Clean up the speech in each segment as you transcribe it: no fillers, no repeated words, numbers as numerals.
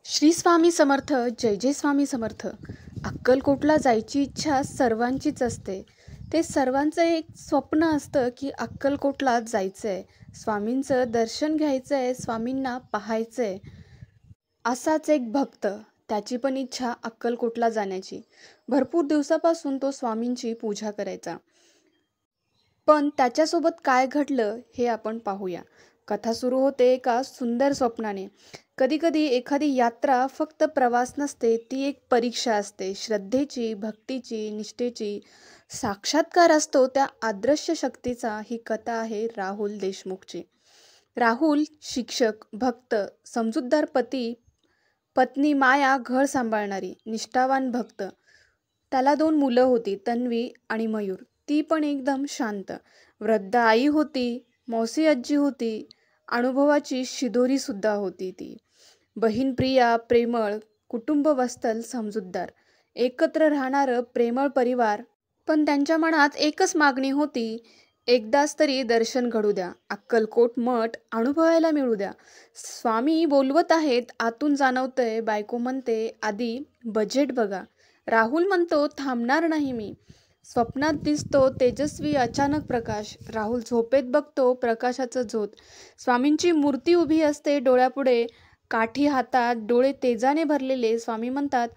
श्री स्वामी समर्थ. जय जय स्वामी समर्थ. अक्कलकोटला जायची इच्छा सर्वांचीच असते. ते सर्वांचं एक स्वप्न असतं की अक्कलकोटला जायचं आहे, स्वामींचं दर्शन घ्यायचं आहे, स्वामींना पाहायचं आहे. असाच एक भक्त, त्याची पण इच्छा अक्कलकोटला जाण्याची. भरपूर दिवसापासून तो स्वामींची पूजा करायचा. पण त्याच्यासोबत काय घडलं हे आपण पाहूया. कथा सुरू होते एका सुंदर स्वप्नाने. कधीकधी एखादी यात्रा फक्त प्रवास नसते, ती एक परीक्षा असते. श्रद्धेची, भक्तीची, निष्ठेची. साक्षात्कार असतो त्या अदृश्य शक्तीचा. ही कथा आहे राहुल देशमुखची. राहुल शिक्षक, भक्त, समजूतदार पती, पत्नी माया घर सांभाळणारी, निष्ठावान भक्त. त्याला 2 मुलं होती, तन्वी आणि मयूर. ती पण एकदम शांत. वृद्ध आई होती, मौसी आजी होती, अनुभवाची शिदोरी सुद्धा होती ती. बहीण प्रिया, प्रेमळ, कुटुंब वत्सल, समजूतदार. एकत्र राहणारं प्रेमळ परिवार. पण त्यांच्या मनात एकच मागणी होती, एकदाच तरी दर्शन घडू द्या, अक्कलकोट मठ अनुभवायला मिळू द्या. स्वामी बोलवत आहेत, आतून जाणवतंय. बायको म्हणते, आधी बजेट बघा. राहुल म्हणतो, थांबणार नाही मी. स्वप्नात दिसतो तेजस्वी अचानक प्रकाश. राहुल झोपेत बघतो प्रकाशाचं झोत. स्वामींची मूर्ती उभी असते डोळ्यापुढे, काठी हातात, डोळे तेजाने भरलेले. स्वामी म्हणतात,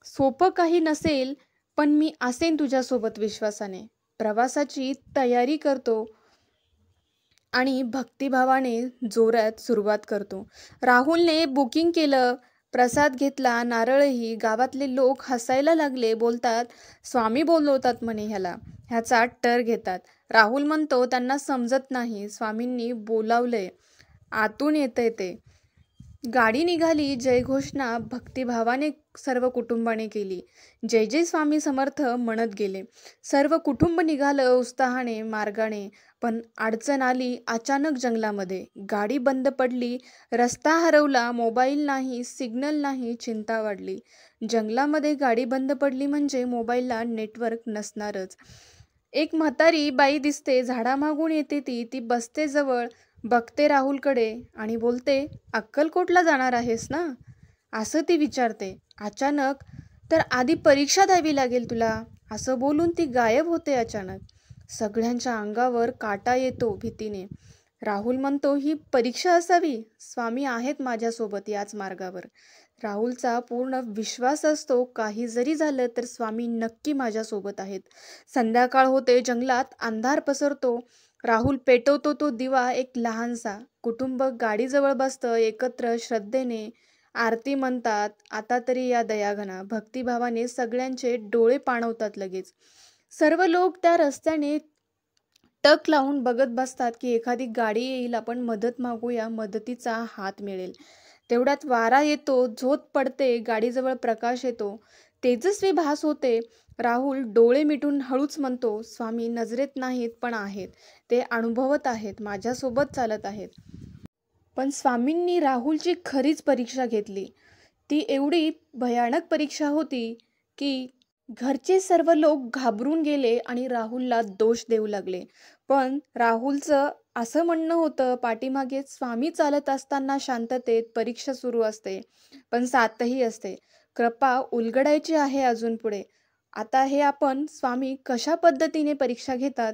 सोपं काही नसेल, पण मी असेन तुझ्यासोबत विश्वासाने. प्रवासाची तयारी करतो आणि भक्तिभावाने जोरात सुरुवात करतो. राहुलने बुकिंग केलं, प्रसाद घेतला, नारळही. गावातले लोक हसायला लागले. बोलतात, स्वामी बोलवतात म्हणे ह्याला, ह्याचा टर घेतात. राहुल म्हणतो, त्यांना समजत नाही, स्वामींनी बोलावलंय, आतून येतंय ते. गाडी निघाली. जयघोषणा भक्तिभावाने सर्व कुटुंबाने केली. जय जय स्वामी समर्थ म्हणत गेले. सर्व कुटुंब निघालं उत्साहाने मार्गाने. पण अडचण आली अचानक जंगलामध्ये. गाडी बंद पडली, रस्ता हरवला, मोबाईल नाही, सिग्नल नाही. चिंता वाढली. जंगलामध्ये गाडी बंद पडली म्हणजे मोबाईलला नेटवर्क नसणारच. एक म्हातारी बाई दिसते, झाडामागून येते ती बसते जवळ, बघते राहुलकडे आणि बोलते, अक्कलकोटला जाणार आहेस ना, असं ती विचारते. अचानक, तर आधी परीक्षा द्यावी लागेल तुला, असं बोलून ती गायब होते अचानक. सगळ्यांच्या अंगावर काटा येतो भीतीने. राहुल म्हणतो, ही परीक्षा असावी, स्वामी आहेत माझ्यासोबत याच मार्गावर. राहुलचा पूर्ण विश्वास असतो, काही जरी झालं तर स्वामी नक्की माझ्यासोबत आहेत. संध्याकाळ होते, जंगलात अंधार पसरतो. राहुल पेटवतो तो दिवा, एक लहानसा. कुटुंब गाडीजवळ बसतं एकत्र श्रद्धेने. आरती म्हणतात, आता तरी या दयाघना. भक्तिभावाने सगळ्यांचे डोळे पाणवतात लगेच. सर्व लोक त्या रस्त्याने टक लावून बघत बसतात की एखादी गाडी येईल, आपण मदत मागूया, मदतीचा हात मिळेल. तेवढ्यात वारा येतो, झोत पडते, गाडीजवळ प्रकाश येतो, तेजस्वी भास होते. राहुल डोळे मिटून हळूच म्हणतो, स्वामी नजरेत नाहीत पण आहेत, ते अनुभवत आहेत, माझ्यासोबत चालत आहेत. पण स्वामींनी राहुलची खरीच परीक्षा घेतली. ती एवढी भयानक परीक्षा होती की घरचे सर्व लोक घाबरून गेले आणि राहुलला दोष देऊ लागले. पण राहुलचं असं म्हणणं होतं, पाठीमागे स्वामी चालत असताना शांततेत परीक्षा सुरू असते, पण साथही असते. कृपा उलगडायची आहे अजून पुढे. आता हे आपण स्वामी कशा पद्धतीने परीक्षा घेतात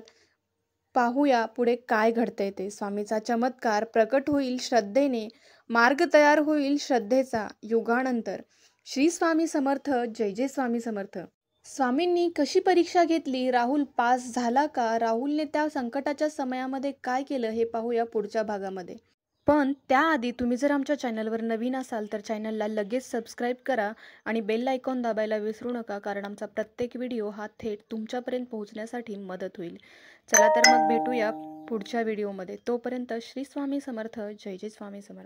पाहूया. पुढे काय घडतंय ते. स्वामीचा चमत्कार प्रकट होईल श्रद्धेने, मार्ग तयार होईल श्रद्धेचा युगानंतर. श्री स्वामी समर्थ. जय जय स्वामी समर्थ. स्वामींनी कशी परीक्षा घेतली, राहुल पास झाला का, राहुलने त्या संकटाच्या समयामध्ये काय केलं हे पाहूया पुढच्या भागामध्ये. पण त्याआधी तुम्ही जर आमच्या चॅनलवर नवीन असाल तर चॅनलला लगेच सबस्क्राईब करा आणि बेल आयकॉन दाबायला विसरू नका, कारण आमचा प्रत्येक व्हिडिओ हा थेट तुमच्यापर्यंत पोहोचण्यासाठी मदत होईल. चला तर मग भेटूया पुढच्या व्हिडिओमध्ये. तोपर्यंत श्री स्वामी समर्थ. जय जय स्वामी समर्थ.